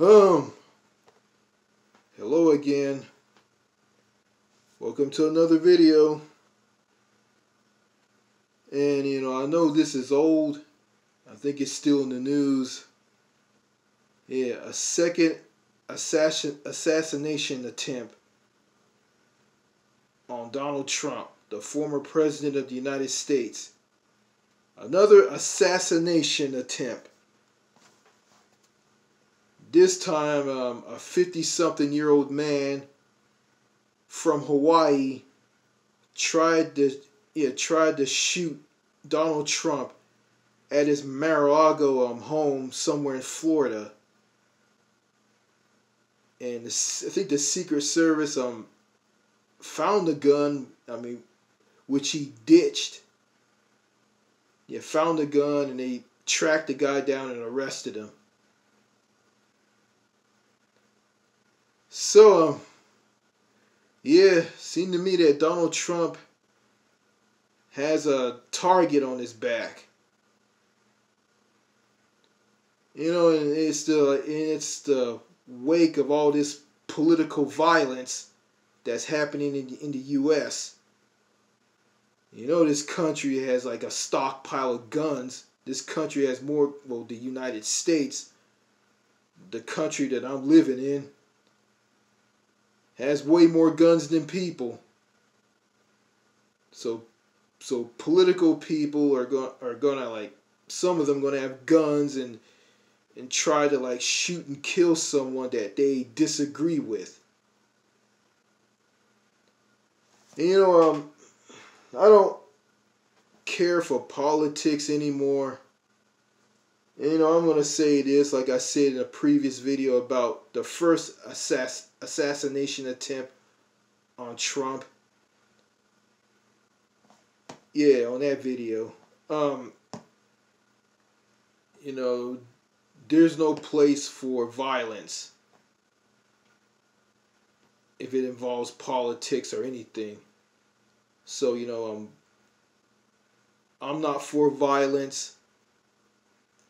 Um, Hello again. Welcome to another video. And I know this is old. I think it's still in the news. Yeah, a second assassination attempt on Donald Trump, the former president of the United States. Another assassination attempt. This time, a 50-something-year-old man from Hawaii tried to shoot Donald Trump at his Mar-a-Lago home somewhere in Florida. And I think the Secret Service found the gun. Which he ditched. Yeah, found the gun, and they tracked the guy down and arrested him. So, yeah, seemed to me that Donald Trump has a target on his back. And it's the wake of all this political violence that's happening in the U.S. This country has like a stockpile of guns. This country has more, the United States, the country that I'm living in, has way more guns than people. So political people are gonna like, some of them gonna have guns and try to like shoot and kill someone that they disagree with. And, I don't care for politics anymore. And, I'm going to say this, like I said in a previous video about the first assassination attempt on Trump. Yeah, on that video. There's no place for violence if it involves politics or anything. So, I'm not for violence.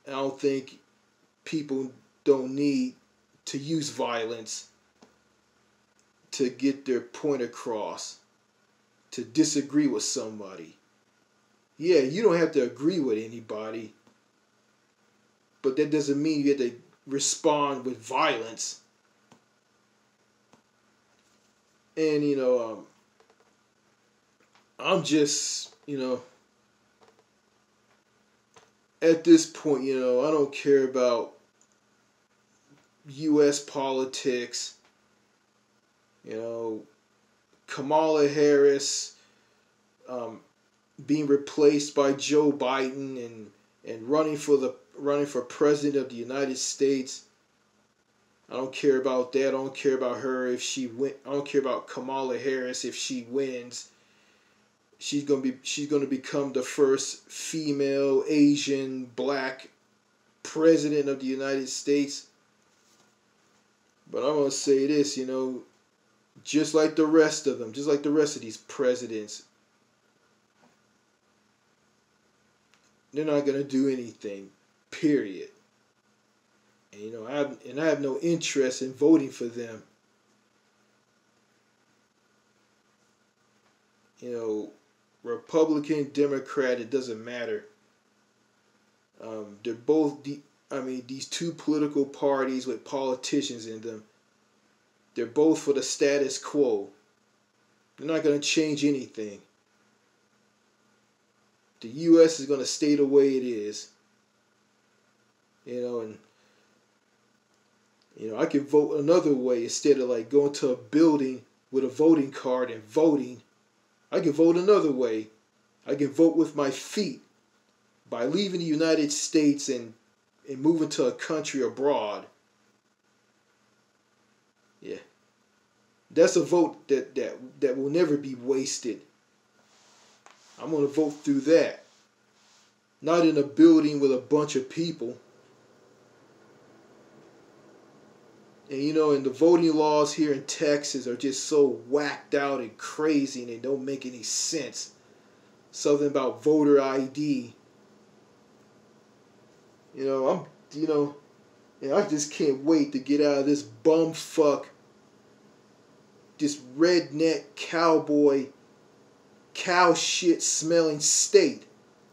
I don't think people don't need to use violence to get their point across, to disagree with somebody. Yeah, you don't have to agree with anybody, but that doesn't mean you have to respond with violence. And, I'm just, at this point, I don't care about U.S. politics. Kamala Harris being replaced by Joe Biden and running for president of the United States. I don't care about that. I don't care about her if she win. I don't care about Kamala Harris if she wins. She's gonna become the first female, Asian, black president of the United States. But I'm gonna say this, just like the rest of them, just like the rest of these presidents, they're not gonna do anything. Period. And I have no interest in voting for them. Republican, Democrat, it doesn't matter. They're both, these two political parties with politicians in them, they're both for the status quo. They're not going to change anything. The U.S. is going to stay the way it is. I can vote another way instead of like going to a building with a voting card and voting. I can vote another way. I can vote with my feet by leaving the United States and moving to a country abroad. Yeah. That's a vote that will never be wasted. I'm going to vote through that. Not in a building with a bunch of people. And the voting laws here in Texas are just so whacked out and crazy, and they don't make any sense. Something about voter ID. And I just can't wait to get out of this bumfuck, this redneck cowboy, cow shit smelling state.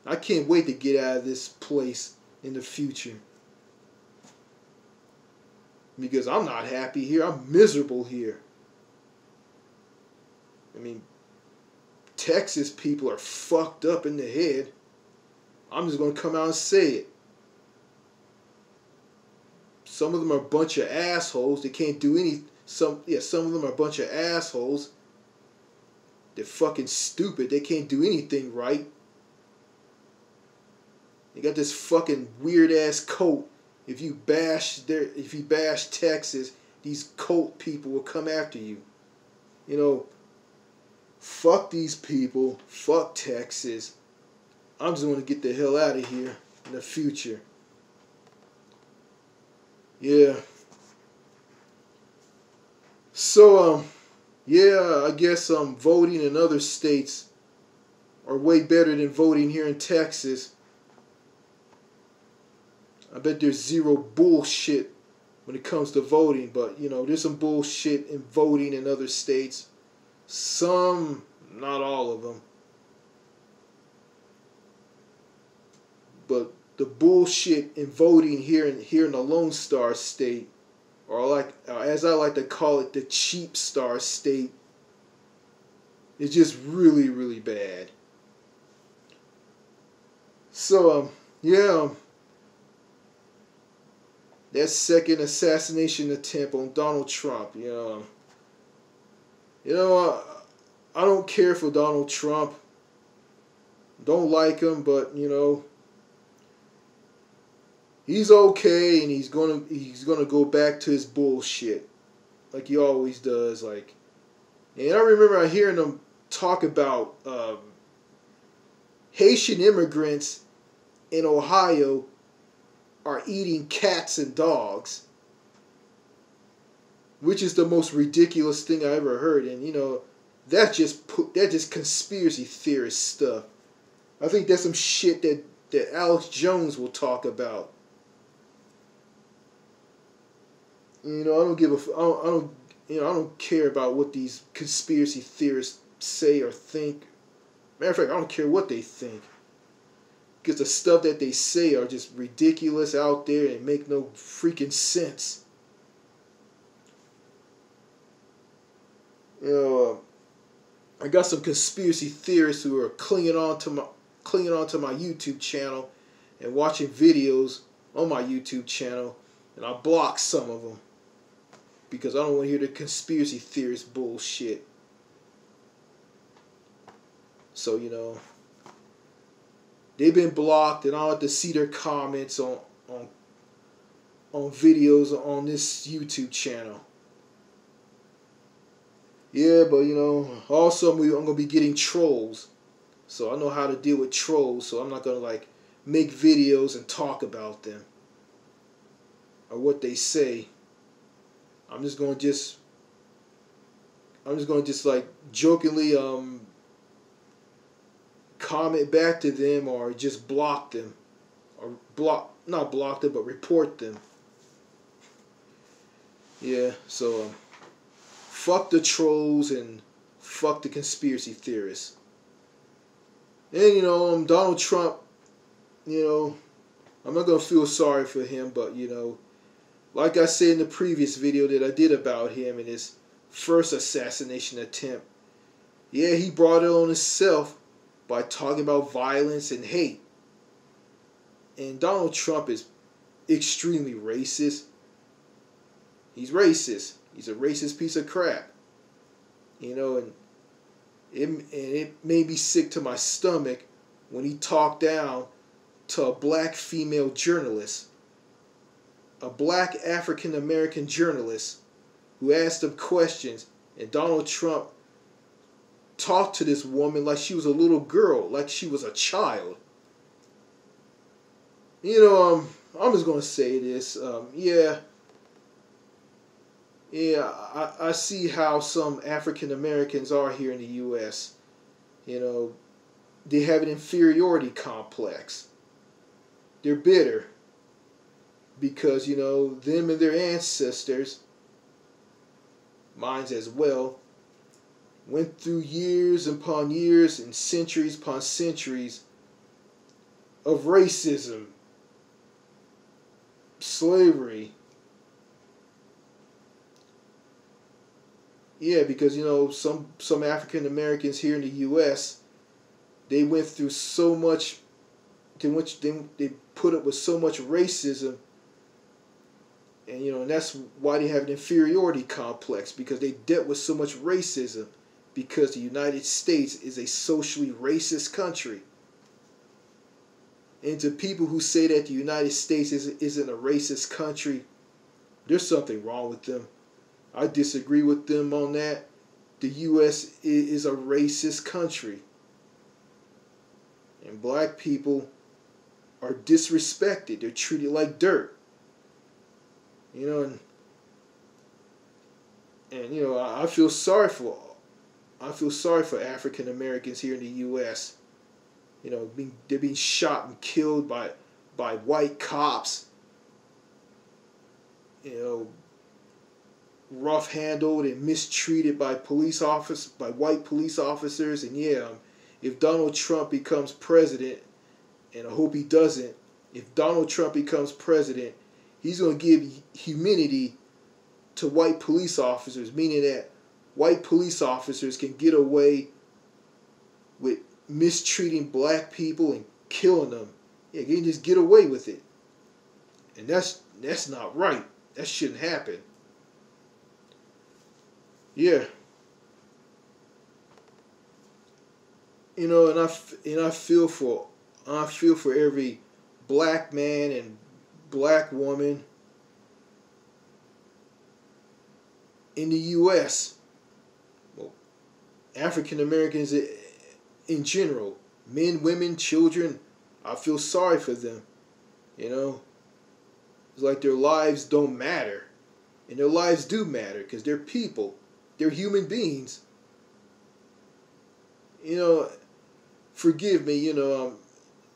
I can't wait to get out of this place in the future. Because I'm not happy here. I'm miserable here. I mean, Texas people are fucked up in the head. I'm just going to come out and say it. Some of them are a bunch of assholes. They can't do any... Some of them are a bunch of assholes. They're fucking stupid. They can't do anything right. They got this fucking weird ass cult. If you bash Texas, these cult people will come after you. You know, fuck these people. Fuck Texas. I'm just going to get the hell out of here in the future. Yeah. So, yeah, I guess voting in other states are way better than voting here in Texas. I bet there's zero bullshit when it comes to voting, but, you know, there's some bullshit in voting in other states. Some, not all of them. But the bullshit in voting here in the Lone Star State, or like as I like to call it, the cheap star state, is just really, really bad. So, yeah, that second assassination attempt on Donald Trump, I don't care for Donald Trump. Don't like him, but, he's okay, and he's gonna go back to his bullshit, like he always does. And I remember hearing him talk about Haitian immigrants in Ohio are eating cats and dogs, which is the most ridiculous thing I ever heard. And that's just conspiracy theorist stuff. I think that's some shit that Alex Jones will talk about. I don't give I don't care about what these conspiracy theorists say or think. Matter of fact, I don't care what they think. Because the stuff that they say are just ridiculous out there and make no freaking sense. I got some conspiracy theorists who are clinging on to my YouTube channel and watching videos on my YouTube channel, and I block some of them because I don't want to hear the conspiracy theorist bullshit. So, they've been blocked, and I don't have to see their comments on videos on this YouTube channel. Yeah, but also I'm going to be getting trolls. So I know how to deal with trolls, so I'm not going to make videos and talk about them or what they say. I'm just going to jokingly comment back to them, or just block them, or not block them, but report them. Yeah, so fuck the trolls and fuck the conspiracy theorists. And Donald Trump, I'm not gonna feel sorry for him, but like I said in the previous video that I did about him in his first assassination attempt, yeah, he brought it on himself by talking about violence and hate. And Donald Trump is extremely racist. He's racist. He's a racist piece of crap. And it made me sick to my stomach when he talked down to a black female journalist, a black African American journalist, who asked him questions, and Donald Trump talked to this woman like she was a little girl, like she was a child. I'm just gonna say this. I see how some African Americans are here in the U.S. They have an inferiority complex. They're bitter. because them and their ancestors, mine as well, went through years upon years and centuries upon centuries of racism, slavery. Yeah, because some African Americans here in the U.S., they went through so much. They put up with so much racism, and that's why they have an inferiority complex, because they dealt with so much racism, because the United States is a socially racist country. And to people who say that the United States isn't a racist country, there's something wrong with them. I disagree with them on that. The U.S. is a racist country. And black people are disrespected. They're treated like dirt. And I feel sorry for African Americans here in the U.S. They're being shot and killed by white cops. Rough handled and mistreated by white police officers. And if Donald Trump becomes president, and I hope he doesn't, if Donald Trump becomes president, he's going to give immunity to white police officers, meaning that white police officers can get away with mistreating black people and killing them. Yeah, they can just get away with it. And that's not right. That shouldn't happen. Yeah. And I feel for every black man and black woman in the U.S. Well, African Americans in general, men, women, children. I feel sorry for them. It's like their lives don't matter, and their lives do matter because they're people. They're human beings. Forgive me,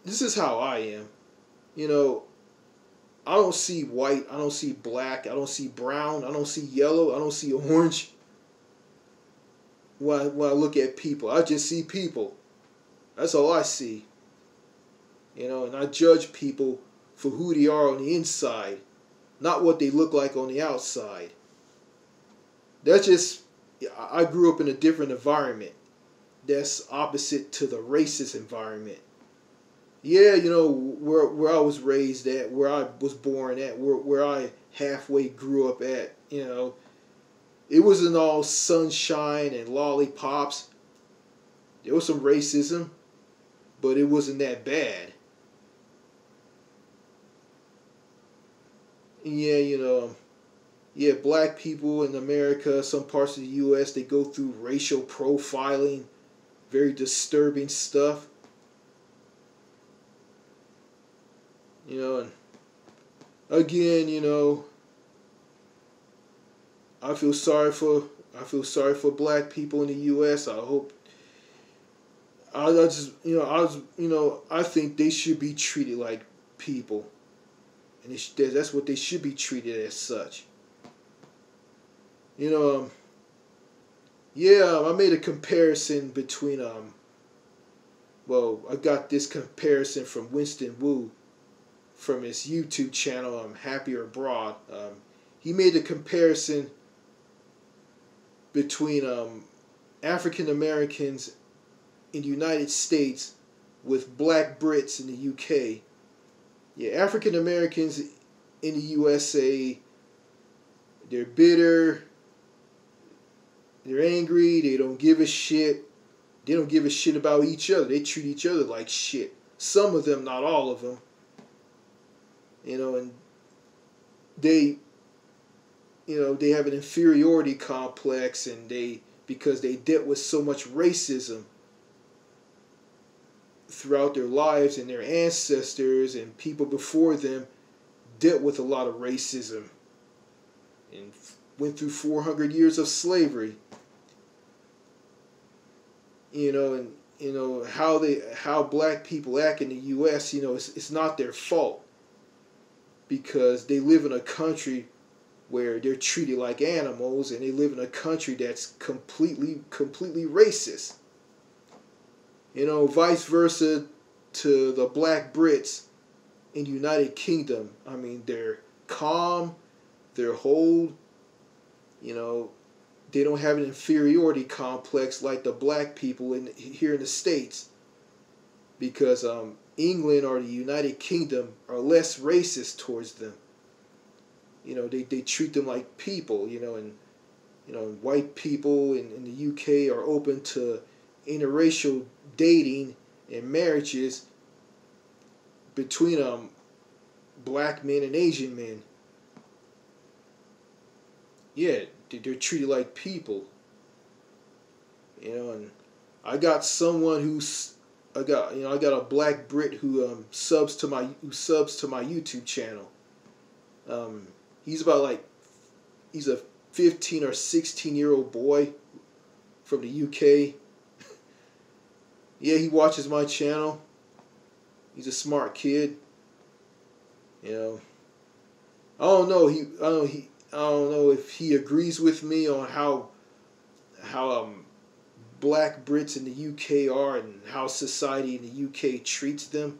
this is how I am. I don't see white, I don't see black, I don't see brown, I don't see yellow, I don't see orange. When I look at people, I just see people. That's all I see. And I judge people for who they are on the inside, not what they look like on the outside. I grew up in a different environment that's opposite to the racist environment. Yeah, where I was raised at, where I was born at, where I halfway grew up at, it wasn't all sunshine and lollipops. There was some racism, but it wasn't that bad. Yeah, black people in America, some parts of the U.S., they go through racial profiling, very disturbing stuff. And again, I feel sorry for black people in the U.S. I think they should be treated like people, and that's what they should be treated as such. I made a comparison between I got this comparison from Winston Wu from his YouTube channel, Happier Abroad. He made a comparison between African Americans in the United States with black Brits in the UK. Yeah, African Americans in the USA, they're bitter, they're angry, they don't give a shit. They don't give a shit about each other. They treat each other like shit. Some of them, not all of them. And they have an inferiority complex, and because they dealt with so much racism throughout their lives, and their ancestors and people before them dealt with a lot of racism and went through 400 years of slavery. How black people act in the U.S., it's not their fault. because they live in a country where they're treated like animals, and they live in a country that's completely racist. You know, vice versa to the black Brits in the United Kingdom. I mean, they're calm, they're hold, you know, they don't have an inferiority complex like the black people here in the States, because England or the United Kingdom are less racist towards them. You know, they treat them like people, you know, and white people in the UK are open to interracial dating and marriages between black men and Asian men. Yeah, they're treated like people. You know, and I got someone I got a black Brit who subs to my YouTube channel. He's a 15 or 16-year-old boy from the UK. Yeah, he watches my channel. He's a smart kid. You know, I don't know if he agrees with me on how black Brits in the UK are and how society in the UK treats them.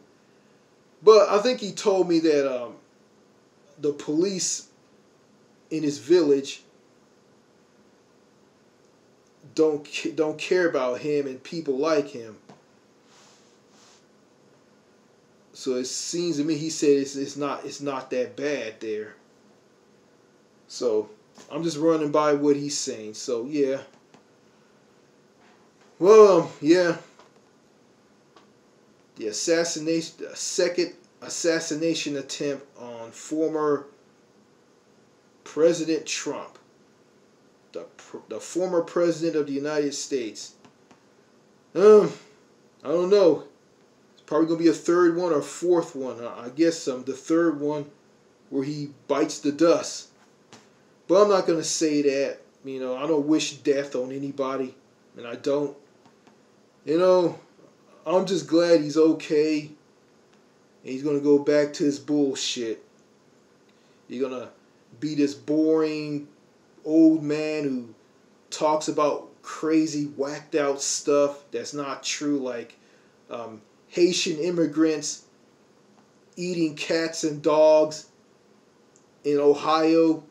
But I think he told me that the police in his village don't care about him and people like him. So it seems to me, he said it's not that bad there. So I'm just running by what he's saying. So yeah. Well, yeah. The second assassination attempt on former President Trump, the former president of the United States. I don't know. It's probably gonna be a third one or fourth one. I guess the third one where he bites the dust. But I'm not gonna say that. You know, I don't wish death on anybody, and I don't. You know, I'm just glad he's okay. And he's gonna go back to his bullshit. He's gonna be this boring old man who talks about crazy, whacked out stuff that's not true, like Haitian immigrants eating cats and dogs in Ohio.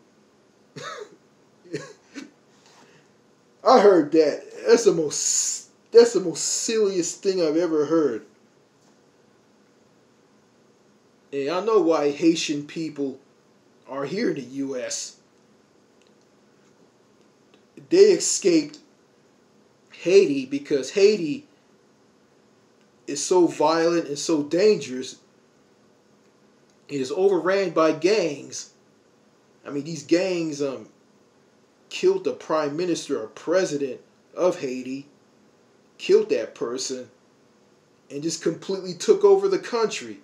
I heard that. That's the most silliest thing I've ever heard. And I know why Haitian people are here in the U.S. They escaped Haiti because Haiti is so violent and so dangerous. It is overran by gangs. I mean, these gangs killed the prime minister or president of Haiti, killed that person, and just completely took over the country.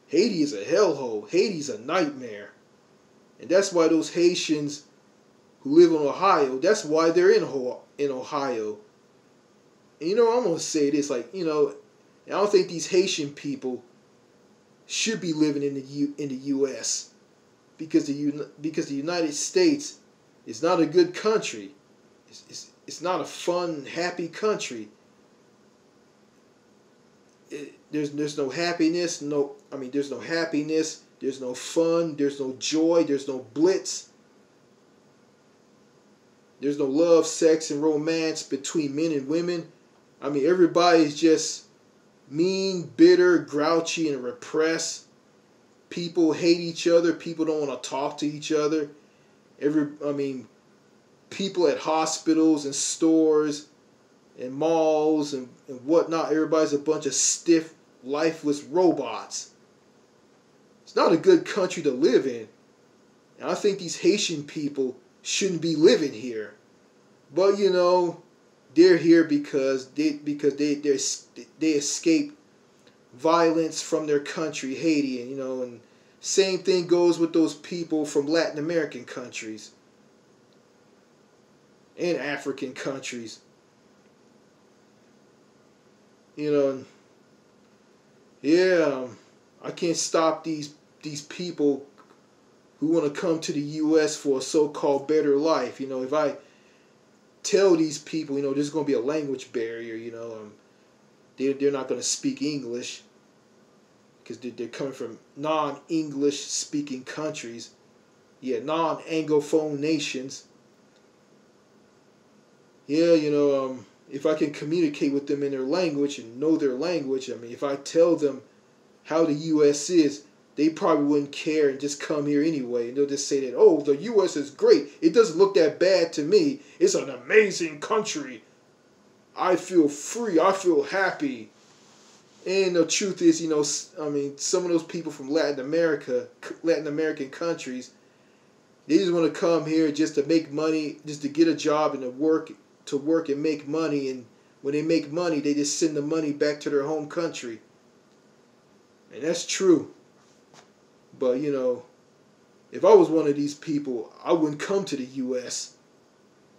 Haiti is a hellhole. Haiti's a nightmare. And that's why those Haitians who live in Ohio, that's why they're in Ohio. And you know, I'm going to say this, like, you know, I don't think these Haitian people should be living in the U.S. because the United States is not a good country. It's not a fun, happy country. There's no happiness. There's no happiness. There's no fun. There's no joy. There's no blitz. There's no love, sex, and romance between men and women. I mean, everybody's just mean, bitter, grouchy, and repressed. People hate each other. People don't want to talk to each other. People at hospitals and stores and malls and whatnot, everybody's a bunch of stiff, lifeless robots. It's not a good country to live in. And I think these Haitian people shouldn't be living here. But, you know, they're here because they escaped violence from their country, Haiti, and, you know, and same thing goes with those people from Latin American countries and African countries. You know, yeah, I can't stop these people who want to come to the U.S. for a so-called better life. You know, if I tell these people, you know, there's going to be a language barrier, you know, they're not going to speak English because they're coming from non-English speaking countries. Yeah, non-Anglophone nations. Yeah, you know, if I can communicate with them in their language and know their language, I mean, if I tell them how the U.S. is, they probably wouldn't care and just come here anyway. And they'll just say that, oh, the U.S. is great. It doesn't look that bad to me. It's an amazing country. I feel free. I feel happy. And the truth is, you know, I mean, some of those people from Latin American countries, they just want to come here just to make money, just to get a job and to work and make money. And when they make money, they just send the money back to their home country. And that's true. But, you know, if I was one of these people, I wouldn't come to the U.S.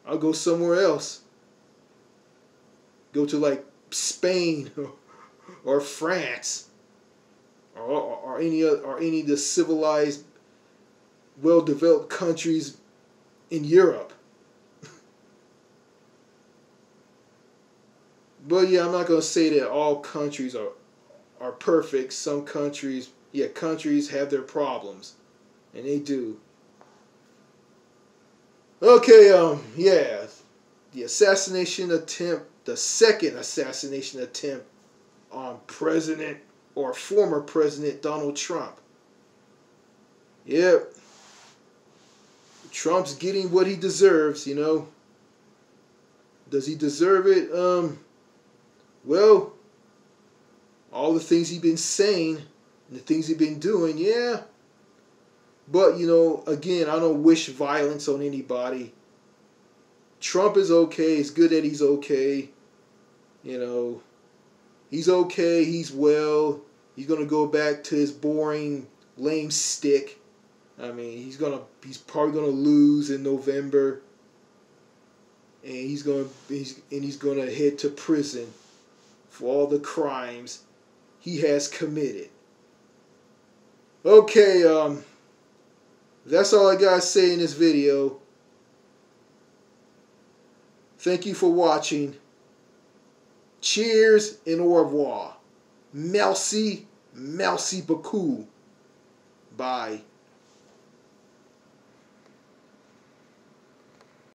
I'll go somewhere else. Go to like Spain or France or any of the civilized, well-developed countries in Europe. But yeah, I'm not going to say that all countries are perfect. Some countries, yeah, countries have their problems, and they do. Okay, yeah, the assassination attempt, the second assassination attempt on President or former President Donald Trump. Yep. Trump's getting what he deserves, you know. Does he deserve it? Well, all the things he's been saying and the things he's been doing, yeah. But, you know, again, I don't wish violence on anybody. Trump is okay. It's good that he's okay. You know, he's okay. He's well. He's going to go back to his boring, lame stick. I mean, he's probably going to lose in November. And he's going to head to prison for all the crimes he has committed. Okay, that's all I got to say in this video. Thank you for watching. Cheers and au revoir. Merci beaucoup. Bye.